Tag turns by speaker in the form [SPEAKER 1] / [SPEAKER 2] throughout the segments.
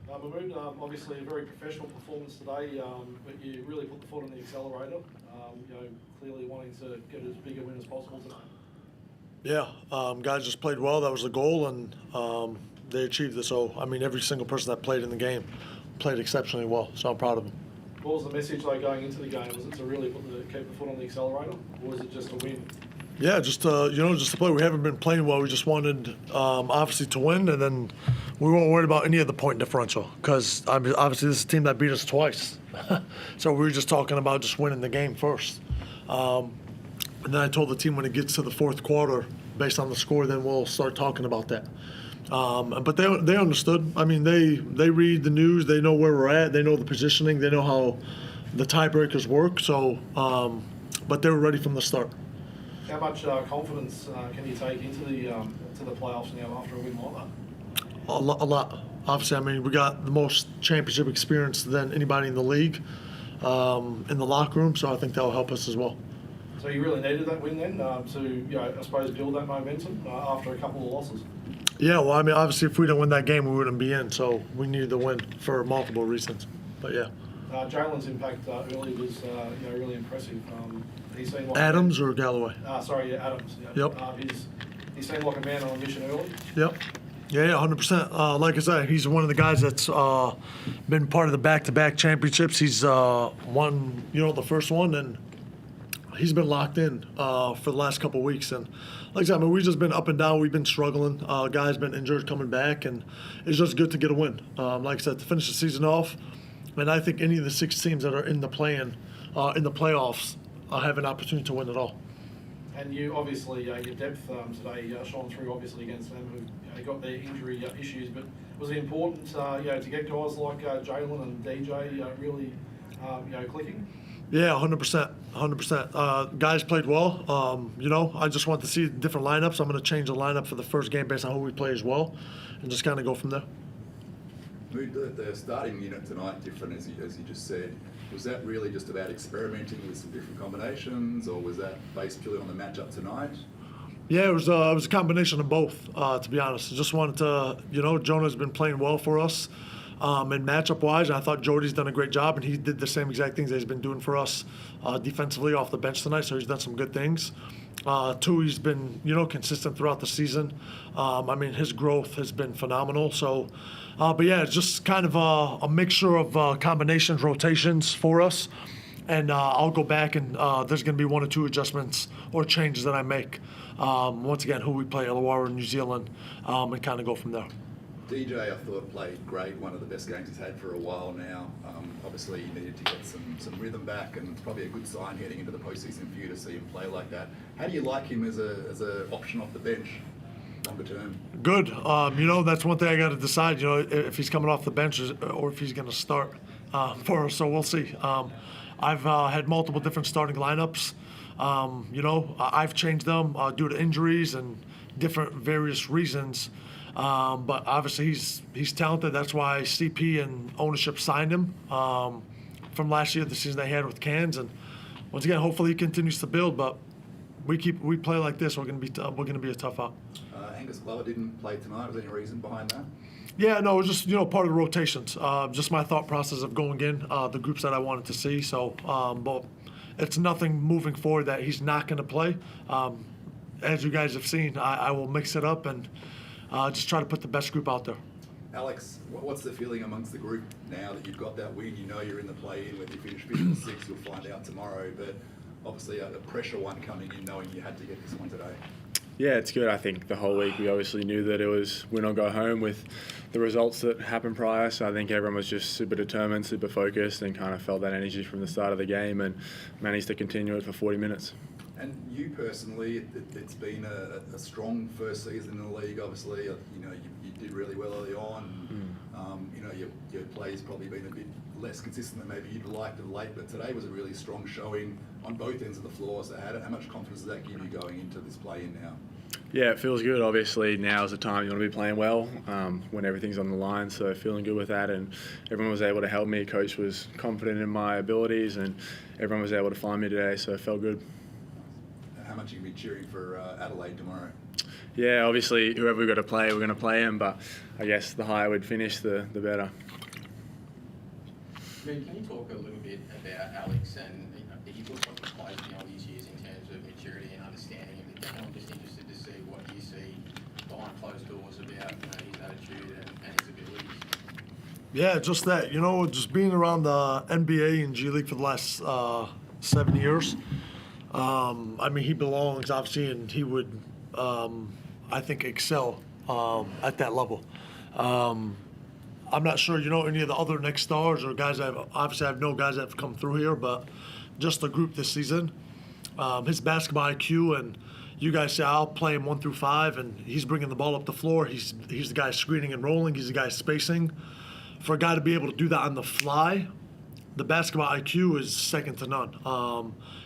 [SPEAKER 1] Mahmoud, obviously a very professional performance today, but you really put the foot on the accelerator, clearly wanting to get as big a win as possible today.
[SPEAKER 2] Yeah, guys just played well. That was the goal, and they achieved it. So, every single person that played in the game played exceptionally well, so I'm proud of them.
[SPEAKER 1] What was the message, though, going into the game? Was it to really keep the foot on the accelerator, or was it just a win?
[SPEAKER 2] Yeah, just to play. We haven't been playing well. We just wanted, obviously, to win, and then we weren't worried about any of the point differential because obviously this is a team that beat us twice. So we were just talking about just winning the game first. And then I told the team when it gets to the fourth quarter, based on the score, then we'll start talking about that. But they understood. They read the news. They know where we're at. They know the positioning. They know how the tiebreakers work. So, but they were ready from the start.
[SPEAKER 1] How much confidence can you take into the playoffs now after a win like that?
[SPEAKER 2] A lot. Obviously, we got the most championship experience than anybody in the league in the locker room, so I think that will help us as well.
[SPEAKER 1] So you really needed that win then to, I suppose, build that momentum after a couple of losses?
[SPEAKER 2] Yeah, well, obviously, if we didn't win that game, we wouldn't be in, so we needed the win for multiple reasons. But yeah.
[SPEAKER 1] Jalen's impact early was, really impressive. He seemed like
[SPEAKER 2] Adams or Galloway?
[SPEAKER 1] Adams. Yeah.
[SPEAKER 2] Yep.
[SPEAKER 1] He seemed like a man on a mission early.
[SPEAKER 2] Yep. Yeah, 100%. Like I said, he's one of the guys that's been part of the back-to-back championships. He's won, the first one, and he's been locked in for the last couple of weeks. And like I said, we've just been up and down. We've been struggling. Guys been injured coming back, and it's just good to get a win. Like I said, to finish the season off, and I think any of the 6 teams that are in the playoffs have an opportunity to win it all.
[SPEAKER 1] And you obviously, your depth today shone through obviously against them who got their injury issues, but was it important to get guys like Jalen and DJ really clicking?
[SPEAKER 2] Yeah, 100%. Guys played well. I just want to see different lineups. I'm going to change the lineup for the first game based on who we play as well, and just kind of go from there.
[SPEAKER 3] The starting unit tonight different, as you just said. Was that really just about experimenting with some different combinations, or was that based purely on the matchup tonight?
[SPEAKER 2] Yeah, it was a combination of both, to be honest. I just wanted to, Jonah's been playing well for us and matchup-wise, and I thought Jody's done a great job, and he did the same exact things that he's been doing for us defensively off the bench tonight, so he's done some good things. Toohey's been, consistent throughout the season. His growth has been phenomenal. So, but yeah, it's just kind of a mixture of combinations, rotations for us. And I'll go back and there's going to be 1 or 2 adjustments or changes that I make. Once again, who we play, Illawarra and New Zealand, and kind of go from there.
[SPEAKER 3] DJ, I thought, played great. One of the best games he's had for a while now. Obviously, he needed to get some rhythm back, and it's probably a good sign heading into the postseason for you to see him play like that. How do you like him as a option off the bench, longer term?
[SPEAKER 2] Good. That's one thing I got to decide. If he's coming off the bench or if he's going to start for us. So we'll see. I've had multiple different starting lineups. I've changed them due to injuries and different various reasons. But obviously he's talented. That's why CP and ownership signed him from last year, the season they had with Cairns. And once again, hopefully he continues to build. But we play like this, we're going to be a tough out.
[SPEAKER 3] Angus Glover didn't play tonight. Was there any reason behind that?
[SPEAKER 2] Yeah, no, it was just part of the rotations. Just my thought process of going in the groups that I wanted to see. So, but it's nothing moving forward that he's not going to play. As you guys have seen, I will mix it up and just try to put the best group out there.
[SPEAKER 3] Alex, what's the feeling amongst the group now that you've got that win? You're in the play-in. Whether you finish 5th or 6th, you'll find out tomorrow. But obviously a pressure one coming in, knowing you had to get this one today.
[SPEAKER 4] Yeah, it's good. I think the whole week we obviously knew that it was win or go home with the results that happened prior. So I think everyone was just super determined, super focused, and kind of felt that energy from the start of the game and managed to continue it for 40 minutes.
[SPEAKER 3] And you personally, it's been a strong first season in the league. Obviously, you did really well early on. Your play's probably been a bit less consistent than maybe you'd liked of late, but today was a really strong showing on both ends of the floor. So how much confidence does that give you going into this play-in now?
[SPEAKER 4] Yeah, it feels good. Obviously, now is the time you want to be playing well when everything's on the line. So feeling good with that, and everyone was able to help me. Coach was confident in my abilities, and everyone was able to find me today. So it felt good.
[SPEAKER 3] How much are you going to be cheering for Adelaide tomorrow?
[SPEAKER 4] Yeah, obviously, whoever we've got to play, we're going to play him, but I guess the higher we'd finish, the better.
[SPEAKER 5] Can you talk a little bit about Alex and he looks like he plays beyond his years in terms of maturity and understanding of the game. I'm just interested to see what you see behind closed doors about his attitude and his abilities.
[SPEAKER 2] Yeah, just that. Just being around the NBA and G League for the last 7 years. He belongs, obviously, and he would, I think, excel at that level. I'm not sure, any of the other next stars or guys that obviously I know guys that have come through here, but just the group this season, his basketball IQ, and you guys say I'll play him 1 through 5, and he's bringing the ball up the floor. He's the guy screening and rolling. He's the guy spacing. For a guy to be able to do that on the fly, the basketball IQ is second to none.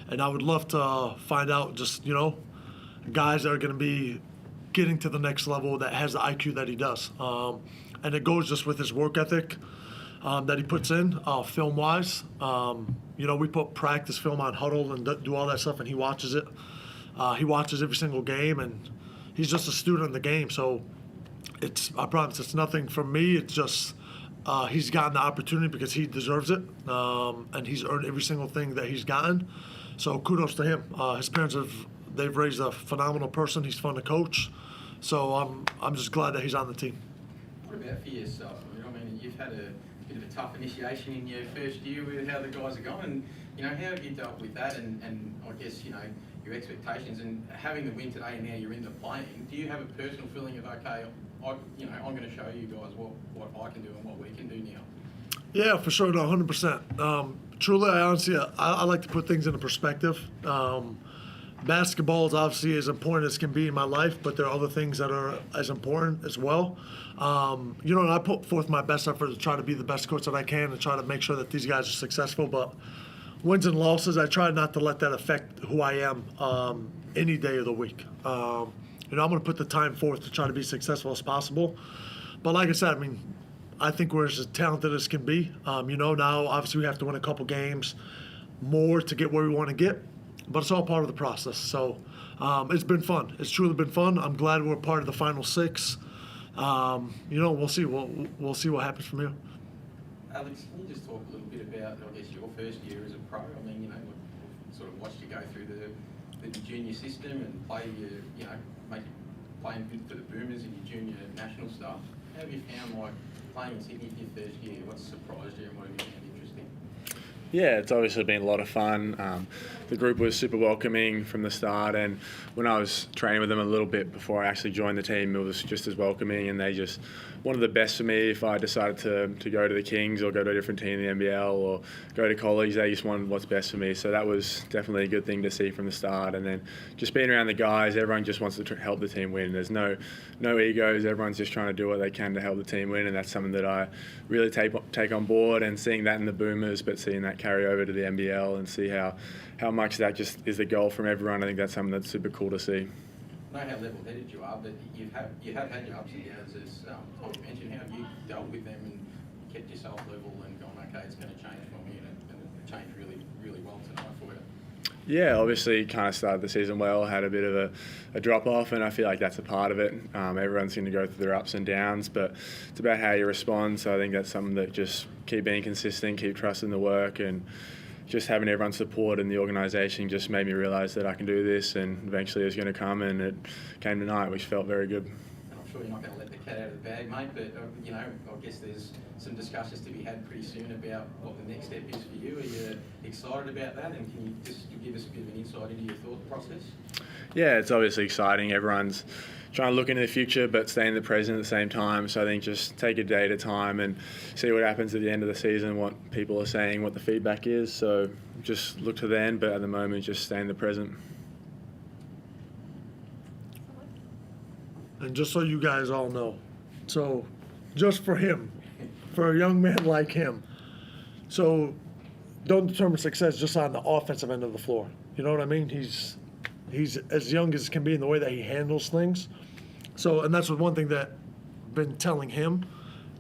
[SPEAKER 2] And I would love to find out just, guys that are going to be getting to the next level that has the IQ that he does. And it goes just with his work ethic that he puts in, film-wise. We put practice film on Huddle and do all that stuff, and he watches it. He watches every single game, and he's just a student of the game. So I promise it's nothing from me. It's just he's gotten the opportunity because he deserves it, and he's earned every single thing that he's gotten. So kudos to him. His parents they've raised a phenomenal person. He's fun to coach. So I'm just glad that he's on the team.
[SPEAKER 5] What about for yourself? You've had a bit of a tough initiation in your first year with how the guys are going. How have you dealt with that? And I guess your expectations and having the win today, and now you're in the playing. Do you have a personal feeling of okay, I'm going to show you guys what I can do and what we can do now?
[SPEAKER 2] Yeah, for sure, no, 100%. Truly, I like to put things into perspective. Basketball is obviously as important as can be in my life, but there are other things that are as important as well. And I put forth my best effort to try to be the best coach that I can and try to make sure that these guys are successful. But wins and losses, I try not to let that affect who I am any day of the week. I'm going to put the time forth to try to be successful as possible. But like I said, I think we're as talented as can be. Now obviously we have to win a couple games more to get where we want to get, but it's all part of the process. So it's been fun. It's truly been fun. I'm glad we're part of the final 6. We'll see. We'll see what happens from here.
[SPEAKER 5] Alex, can you just talk a little bit about, I guess, your first year as a pro? We've sort of watched you go through the junior system and play playing for the Boomers in your junior national stuff. How have you found playing in Sydney for your first year? What's surprised you and what have you found interesting?
[SPEAKER 4] Yeah, it's obviously been a lot of fun. The group was super welcoming from the start, and when I was training with them a little bit before I actually joined the team, it was just as welcoming, and they just wanted the best for me. If I decided to go to the Kings or go to a different team in the NBL or go to college, they just wanted what's best for me. So that was definitely a good thing to see from the start. And then just being around the guys, everyone just wants to help the team win. There's no egos. Everyone's just trying to do what they can to help the team win, and that's something that I really take on board. And seeing that in the Boomers, but seeing that carry over to the NBL and see how much that just is the goal from everyone, I think that's something that's super cool to see.
[SPEAKER 5] I know how level-headed you are, but you have had your ups and downs, as Tom mentioned. How have you dealt with them and kept yourself level and gone, okay, it's going to change for me, and it changed really, really well tonight for you?
[SPEAKER 4] Yeah, obviously kind of started the season well, had a bit of a drop-off, and I feel like that's a part of it. Everyone's going to go through their ups and downs, but it's about how you respond, so I think that's something that just keep being consistent, keep trusting the work, and just having everyone's support in the organisation just made me realise that I can do this, and eventually it was going to come, and it came tonight, which felt very good.
[SPEAKER 5] And I'm sure you're not going to let the cat out of the bag, mate, but I guess there's some discussions to be had pretty soon about what the next step is for you. Are you excited about that, and can you just give us a bit of an insight into your thought process?
[SPEAKER 4] Yeah, it's obviously exciting. Everyone's trying to look into the future but stay in the present at the same time. So I think just take a day at a time and see what happens at the end of the season, what people are saying, what the feedback is. So just look to then, but at the moment just stay in the present.
[SPEAKER 2] And just so you guys all know, so just for him, for a young man like him, so don't determine success just on the offensive end of the floor. You know what I mean? He's as young as can be in the way that he handles things. So, and that's one thing that I've been telling him.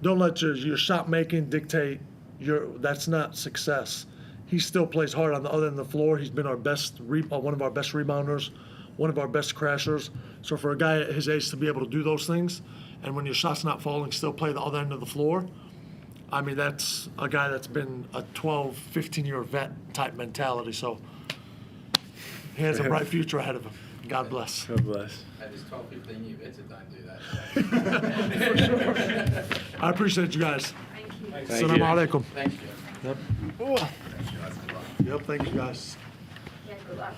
[SPEAKER 2] Don't let your shot making dictate that's not success. He still plays hard on the other end of the floor. He's been one of our best rebounders, one of our best crashers. So for a guy at his age to be able to do those things, and when your shot's not falling, still play the other end of the floor, I mean, that's a guy that's been a 12, 15-year vet type mentality. So he has a bright future ahead of him. God bless.
[SPEAKER 4] God bless.
[SPEAKER 5] Hey, there's 12, 15-year vets that don't do that. So.
[SPEAKER 2] I appreciate you guys.
[SPEAKER 6] Thank you.
[SPEAKER 4] Thank
[SPEAKER 2] Assalamu
[SPEAKER 4] you.
[SPEAKER 2] alaikum.
[SPEAKER 5] Thanks, Joe.
[SPEAKER 2] Yep.
[SPEAKER 3] Thanks, guys. Good luck.
[SPEAKER 2] Yep, thank you guys.
[SPEAKER 6] Yeah, good luck.